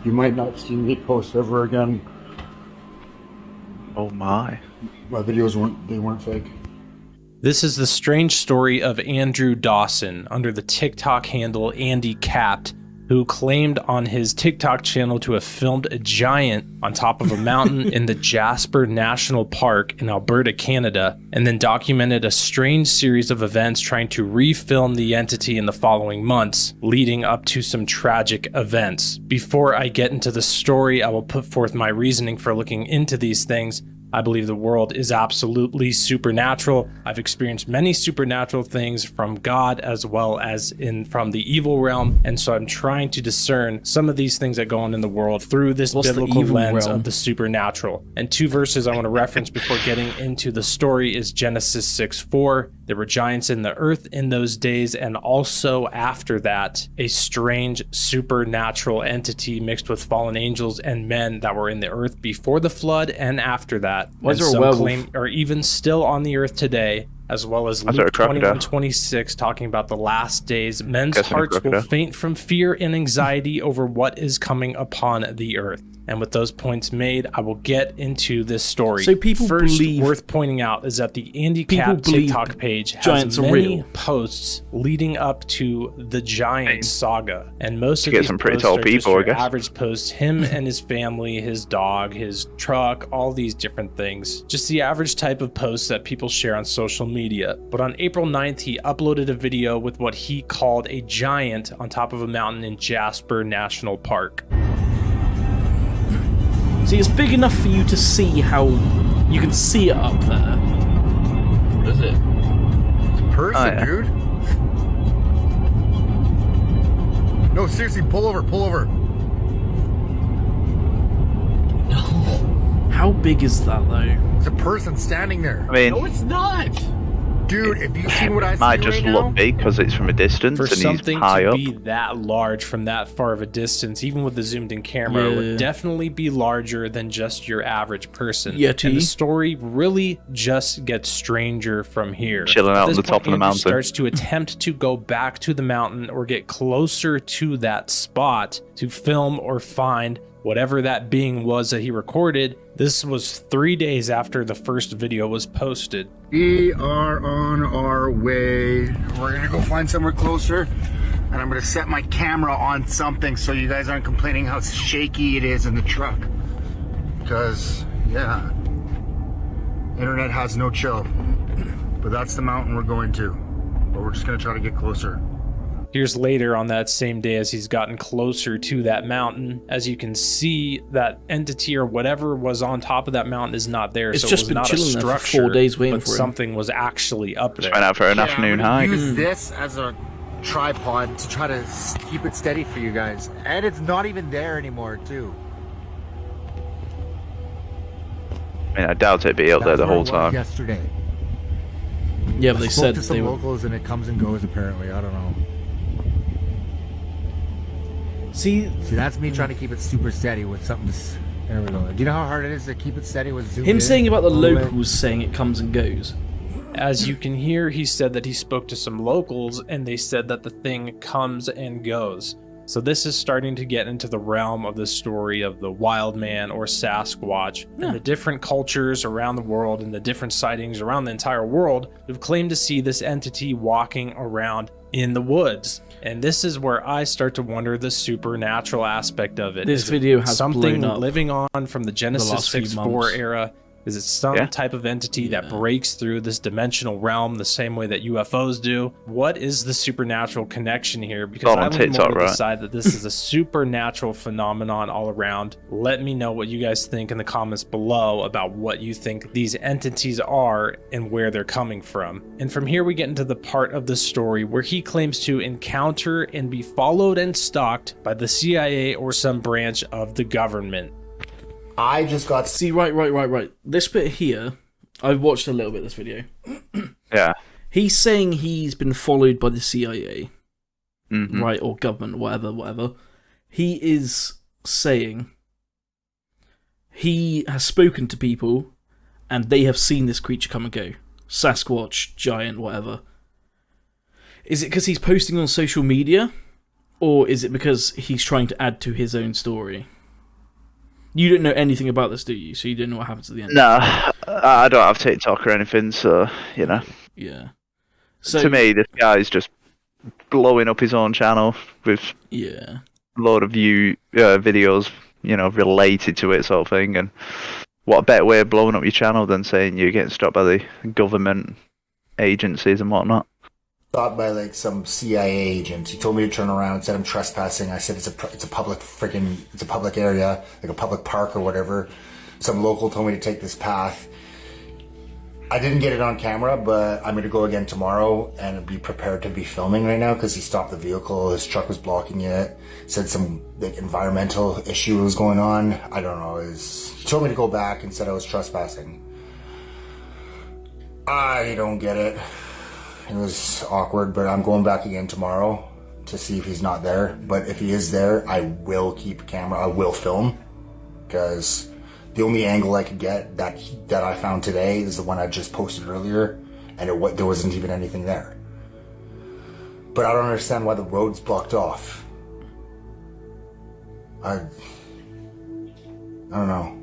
You might not see me post ever again. Oh my. My videos weren't fake. This is the strange story of Andrew Dawson under the TikTok handle Andy Capped, who claimed on his TikTok channel to have filmed a giant on top of a mountain in the Jasper National Park in Alberta, Canada, and then documented a strange series of events trying to refilm the entity in the following months, leading up to some tragic events. Before I get into the story, I will put forth my reasoning for looking into these things. I believe the world is absolutely supernatural. I've experienced many supernatural things from God as well as from the evil realm, and so I'm trying to discern some of these things that go on in the world through this biblical lens of the supernatural. And two verses I want to reference before getting into the story is Genesis 6:4. There were giants in the earth in those days, and also after that, a strange supernatural entity mixed with fallen angels and men that were in the earth before the flood and after that. Was there a some werewolf? claim are even still on the earth today, as well as Luke 21:26 talking about the last days. Men's hearts will faint from fear and anxiety over what is coming upon the earth. And with those points made, I will get into this story. So people First, believe, worth pointing out is that the Andy Cap TikTok page has many posts leading up to the giant saga. And most of these posts are just your average posts, him and his family, his dog, his truck, all these different things. Just the average type of posts that people share on social media. But on April 9th, he uploaded a video with what he called a giant on top of a mountain in Jasper National Park. See, it's big enough for you to see how you can see it up there. What is it? It's a person, dude. No, seriously, pull over. No. How big is that, though? It's a person standing there. I mean, No, it's not. Dude, have you seen what I see might just look big because it's from a distance For and something he's high to up. be that large from that far of a distance, even with the zoomed in camera, would definitely be larger than just your average person. Yeti. And the story really just gets stranger from here. Chilling out on the top of the mountain. Starts to attempt to go back to the mountain or get closer to that spot to film or find whatever that being was that he recorded. This was 3 days after the first video was posted. We are on our way. We're gonna go find somewhere closer, and I'm gonna set my camera on something so you guys aren't complaining how shaky it is in the truck. Because, yeah, internet has no chill. But that's the mountain we're going to. But we're just gonna try to get closer. Here's later on that same day as he's gotten closer to that mountain. As you can see, that entity or whatever was on top of that mountain is not there. It's so just it was been not chilling a there for structure, 4 days waiting but for him. something was actually up there. Went out for an afternoon hike. Use this as a tripod to try to keep it steady for you guys. And it's not even there anymore, too. I mean, I doubt it'd be up there the whole time. Yesterday. Yeah, but they said to some they were. locals and it comes and goes apparently. I don't know. See, that's me trying to keep it super steady with something. There we go. Do you know how hard it is to keep it steady with zoom him in? saying about the locals saying it comes and goes. As you can hear, he said that he spoke to some locals and they said that the thing comes and goes. So this is starting to get into the realm of the story of the wild man or Sasquatch and the different cultures around the world and the different sightings around the entire world who've claimed to see this entity walking around in the woods. And this is where I start to wonder the supernatural aspect of it. This video has something blown up living on from the Genesis 6:4 era. Is it some type of entity that breaks through this dimensional realm the same way that UFOs do? What is the supernatural connection here? Because I lean more to the side that this is a supernatural phenomenon all around. Let me know what you guys think in the comments below about what you think these entities are and where they're coming from. And from here we get into the part of the story where he claims to encounter and be followed and stalked by the CIA or some branch of the government. I just got... See, right. This bit here, I've watched a little bit of this video. Yeah. He's saying he's been followed by the CIA, Mm-hmm. right, or government, whatever. He is saying he has spoken to people and they have seen this creature come and go. Sasquatch, giant, whatever. Is it because he's posting on social media? Or is it because he's trying to add to his own story? You don't know anything about this, do you? So you don't know what happens at the end. No, I don't have TikTok or anything, so you know. Yeah. So To me, this guy's just blowing up his own channel with yeah. a load of videos, you know, related to it, sort of thing. And what a better way of blowing up your channel than saying you're getting stopped by the government agencies and whatnot. Stopped by like some CIA agent. He told me to turn around and said I'm trespassing. I said it's a public area, like a public park or whatever. Some local told me to take this path. I didn't get it on camera, but I'm going to go again tomorrow and be prepared to be filming right now because he stopped the vehicle. His truck was blocking it. Said some like environmental issue was going on. I don't know. He told me to go back and said I was trespassing. I don't get it. It was awkward, but I'm going back again tomorrow to see if he's not there. But if he is there, I will keep a camera. I will film because the only angle I could get that I found today is the one I just posted earlier, and there wasn't even anything there. But I don't understand why the road's blocked off. I don't know.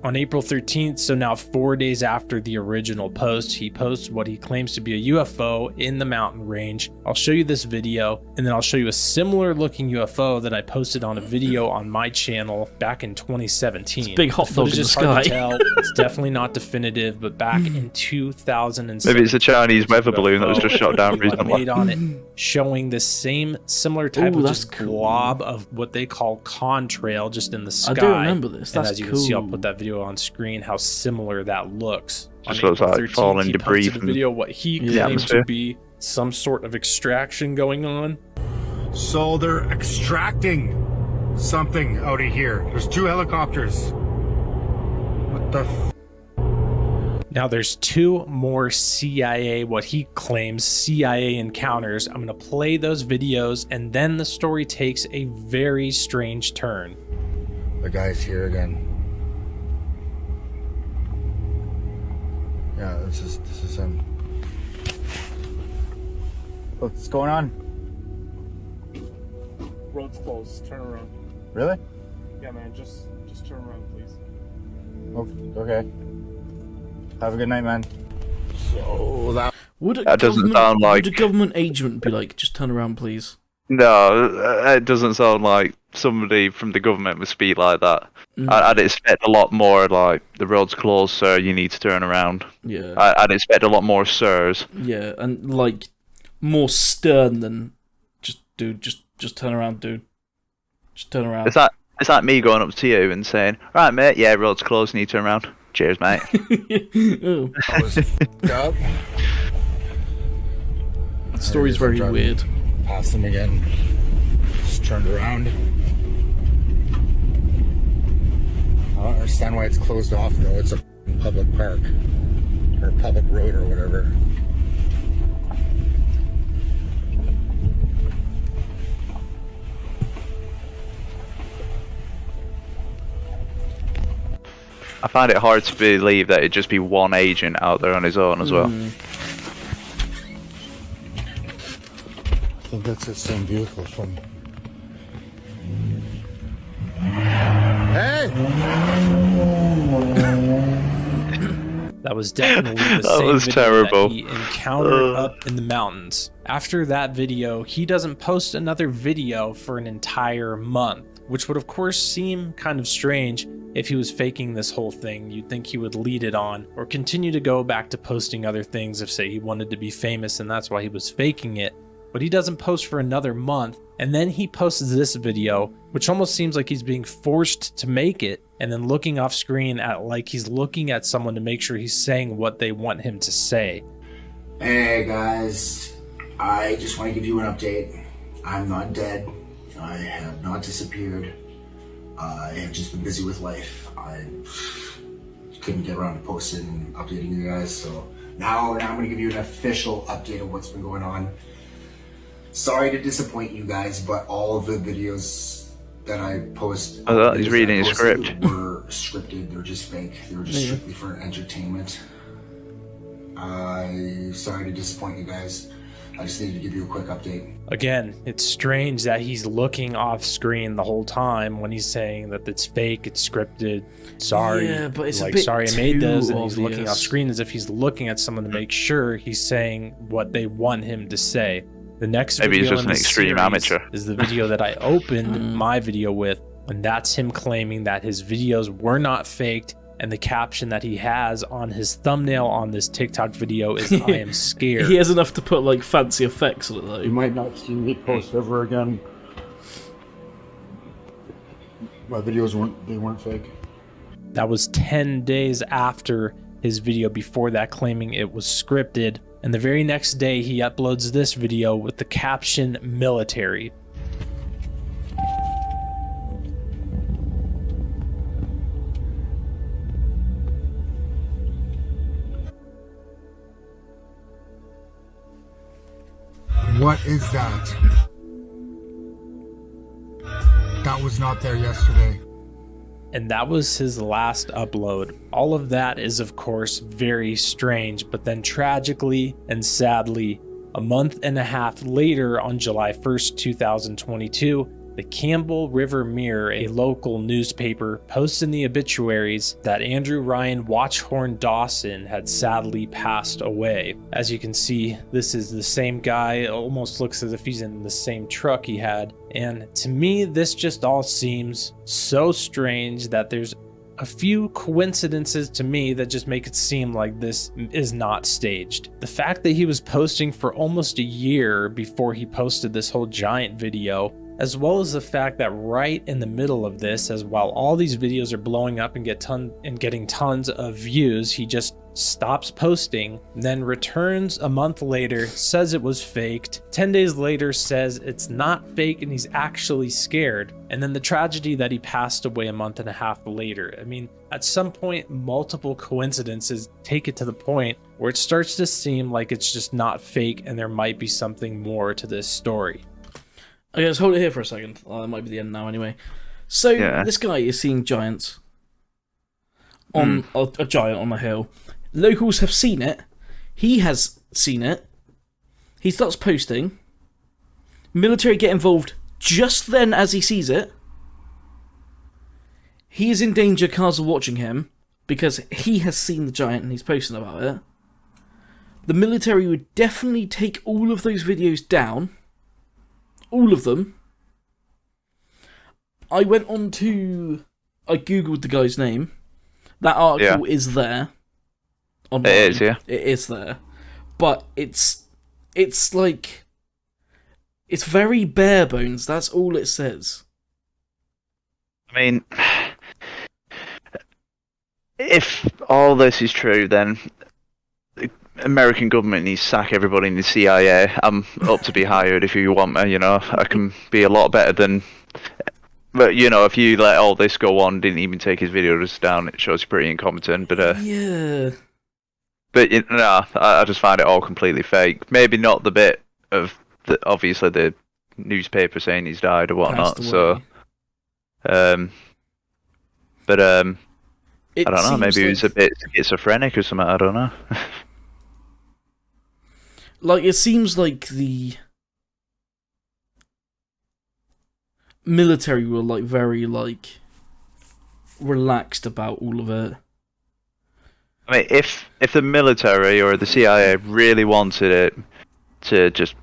On April 13th, so now 4 days after the original post, he posts what he claims to be a UFO in the mountain range. I'll show you this video, and then I'll show you a similar looking UFO that I posted on a video on my channel back in 2017. It's a big hot The dog footage in the is hard to sky. tell. It's definitely not definitive, but back in 2007, Maybe it's a Chinese weather balloon that was just shot down recently. made on it, showing the same similar type Ooh, of that's just cool. blob of what they call contrail just in the sky. I do remember this. And That's as you can see, I'll cool. put that video on screen, how similar that looks. Just On looks April like 13th, falling he debris posted a from video what he the claimed to atmosphere. be some sort of extraction going on. So they're extracting something out of here. There's 2 helicopters. What the Now there's 2 more CIA, what he claims CIA encounters. I'm gonna play those videos, and then the story takes a very strange turn. The guy's here again. Yeah, this is him. What's going on? Road's closed. Turn around. Really? Yeah, man. Just turn around, please. Oh, okay. Have a good night, man. So That doesn't sound like- Would a government agent be like, just turn around, please? No, it doesn't sound like somebody from the government would speak like that. I'd expect a lot more like, the road's closed, sir, you need to turn around. Yeah. I'd expect a lot more sirs. Yeah, and like more stern than just dude, just turn around, dude. Just turn around. It's like me going up to you and saying, right, mate, yeah, road's closed, you need to turn around. Cheers, mate. Oh, I was up. the story's very Driving weird. Past him again. Just turned around. I don't understand why it's closed off though. It's a public park or public road or whatever. I find it hard to believe that it'd just be one agent out there on his own as well. I think that's the same vehicle from. Hey! That was definitely the That same was video terrible. that he encountered up in the mountains. After that video, he doesn't post another video for an entire month, which would of course seem kind of strange. If he was faking this whole thing, you'd think he would lead it on or continue to go back to posting other things if, say, he wanted to be famous and that's why he was faking it. But he doesn't post for another month, and then he posts this video, which almost seems like he's being forced to make it, and then looking off screen at like he's looking at someone to make sure he's saying what they want him to say. Hey guys, I just want to give you an update. I'm not dead. I have not disappeared. I have just been busy with life. I couldn't get around to posting and updating you guys, so now I'm going to give you an official update of what's been going on. Sorry to disappoint you guys, but all of the videos that I post, Oh, he's videos reading that I his posted script. were scripted. They're just fake. They were just strictly for entertainment. I'm sorry to disappoint you guys. I just needed to give you a quick update. Again, it's strange that he's looking off screen the whole time when he's saying that it's fake, it's scripted. Sorry, Yeah, but it's a like bit sorry I made this, too and he's looking off obvious. screen as if he's looking at someone to make sure he's saying what they want him to say. The next Maybe he's video just in an the extreme series amateur. is the video that I opened my video with, and that's him claiming that his videos were not faked. And the caption that he has on his thumbnail on this TikTok video is "I am scared." He has enough to put like fancy effects on it You though. might not see me post ever again. My videos weren't fake. That was 10 days after his video before that, claiming it was scripted. And the very next day, he uploads this video with the caption "military." What is that? That was not there yesterday. And that was his last upload. All of that is, of course, very strange, but then tragically and sadly, a month and a half later, on July 1st, 2022, the Campbell River Mirror, a local newspaper, posts in the obituaries that Andrew Ryan Watchhorn Dawson had sadly passed away. As you can see, this is the same guy. It almost looks as if he's in the same truck he had. And to me, this just all seems so strange that there's a few coincidences to me that just make it seem like this is not staged. The fact that he was posting for almost a year before he posted this whole giant video, as well as the fact that right in the middle of this, as while all these videos are blowing up and getting tons of views, he just stops posting, then returns a month later, says it was faked, 10 days later says it's not fake and he's actually scared, and then the tragedy that he passed away a month and a half later. I mean, at some point, multiple coincidences take it to the point where it starts to seem like it's just not fake and there might be something more to this story. Okay, let's hold it here for a second. It might be the end now anyway. So, Yeah. this guy is seeing giants on a giant on a hill. Locals have seen it. He has seen it. He starts posting. Military get involved just then as he sees it. He is in danger, cars are watching him, because he has seen the giant and he's posting about it. The military would definitely take all of those videos down. All of them. I googled the guy's name. That article is there. Online. It is, yeah. It is there. But it's like, it's very bare bones. That's all it says. I mean, if all this is true, then the American government needs to sack everybody in the CIA. I'm up to be hired if you want me, you know. I can be a lot better than... But, you know, if you let all this go on, didn't even take his videos down, it shows you're pretty incompetent. But, Yeah. But no, I just find it all completely fake. Maybe not the bit of, obviously, the newspaper saying he's died or whatnot. Passed So, away. but I It don't know. seems Maybe he was a like- bit schizophrenic or something. I don't know. Like, it seems like the military were, like, very, like, relaxed about all of it. I mean, if the military or the CIA really wanted it to just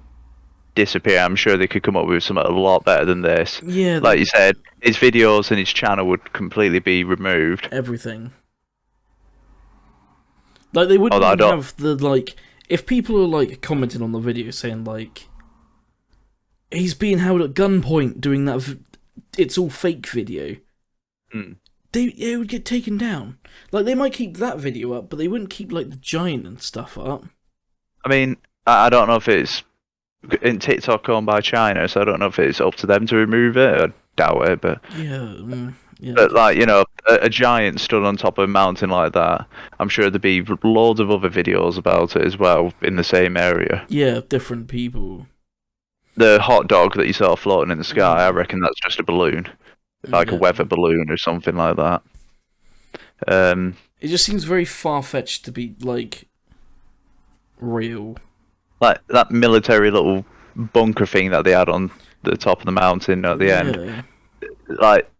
disappear, I'm sure they could come up with something a lot better than this. Yeah, Like you said, his videos and his channel would completely be removed. everything. Like, they wouldn't Although I even don't- have the, like... If people are, like, commenting on the video saying, like... He's being held at gunpoint doing that... It's all fake video. Mm. It would get taken down. Like, they might keep that video up, but they wouldn't keep, like, the giant and stuff up. I mean, I don't know if it's in TikTok owned by China, so I don't know if it's up to them to remove it. I doubt it, but Yeah. but like, you know, a giant stood on top of a mountain like that. I'm sure there'd be loads of other videos about it as well in the same area. Yeah, different people. The hot dog that you saw floating in the sky, I reckon that's just a balloon, like a Yeah. weather balloon or something like that. It just seems very far-fetched to be, like, real. like that military little bunker thing that they had on the top of the mountain at the end. Yeah. Like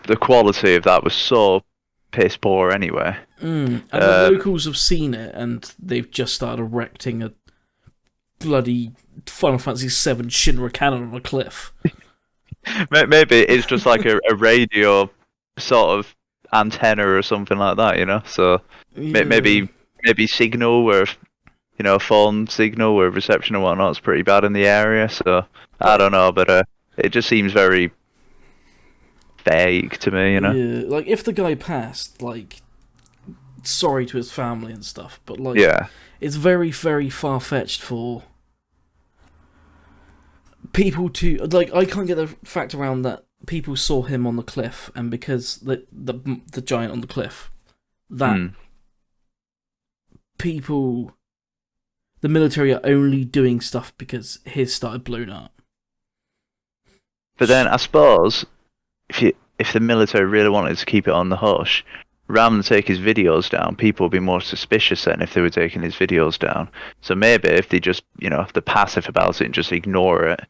the quality of that was so piss poor anyway. And the locals have seen it, and they've just started erecting a bloody Final Fantasy VII Shinra cannon on a cliff. Maybe it's just like a radio sort of antenna or something like that, you know. So Yeah. maybe signal where a phone signal where reception and whatnot's pretty bad in the area. So I don't know, but it just seems very vague to me, you know. Yeah, like if the guy passed, like, sorry to his family and stuff, but like, Yeah. it's very, very far fetched for people to like. I can't get the fact around that people saw him on the cliff, and because the giant on the cliff, that people, the military are only doing stuff because his started blowing up. But then I suppose if the military really wanted to keep it on the hush, rather than take his videos down, people would be more suspicious then if they were taking his videos down. So maybe if they just, if they're passive about it and just ignore it,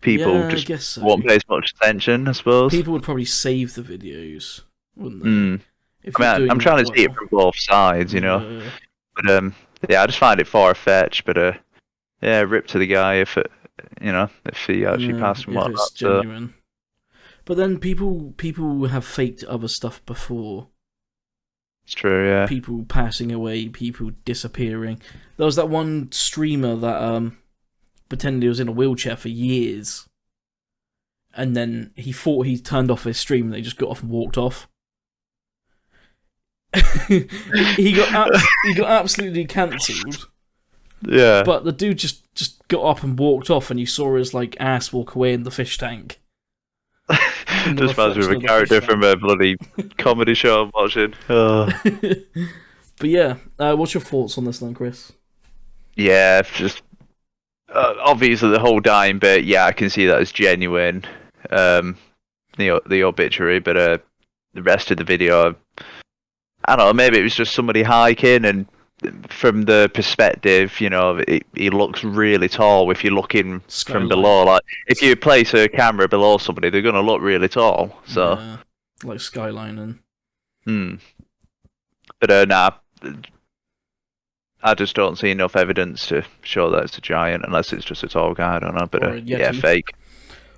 people Yeah, I just guess so. won't pay as much attention, I suppose. People would probably save the videos, wouldn't they? If I you're mean, doing I'm trying to that see it well. from both sides, you know. Yeah. But yeah, I just find it far fetched. But yeah, rip to the guy if he actually passed and if whatnot. it's genuine. But then people have faked other stuff before. It's true, yeah. People passing away, people disappearing. There was that one streamer that pretended he was in a wheelchair for years, and then he thought he turned off his stream, and they just got off and walked off. he got absolutely cancelled. Yeah. But the dude just got up and walked off, and you saw his like ass walk away in the fish tank. Just reminds me of a character from a bloody comedy show I'm watching. Oh. But yeah, what's your thoughts on this then, Chris? Yeah, just obviously the whole dying bit. Yeah, I can see that as genuine. The obituary, but the rest of the video, I don't know. Maybe it was just somebody hiking, and from the perspective, he looks really tall. If you're looking Skyline. from below, like if you place a camera below somebody, they're gonna look really tall. So, Yeah, like skylining. But nah, I just don't see enough evidence to show that it's a giant, unless it's just a tall guy. I don't know, but Or a yeah, Yeti. fake.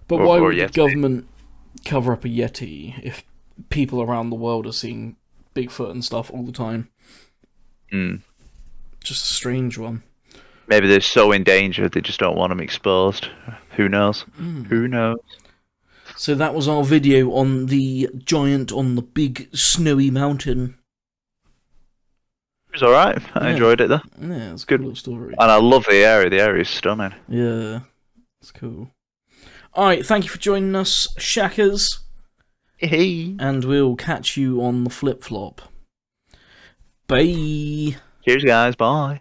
But Or- why or would the Yeti. government cover up a Yeti if people around the world are seeing Bigfoot and stuff all the time? Just a strange one. Maybe they're so endangered they just don't want them exposed. Who knows? Who knows? So that was our video on the giant on the big snowy mountain. It was alright. I enjoyed it though. Yeah, it's a Good. cool little story. And I love the area. The area is stunning. Yeah, it's cool. Alright, thank you for joining us, Shackers. Hey. And we'll catch you on the flip-flop. Bye. Cheers, guys. Bye.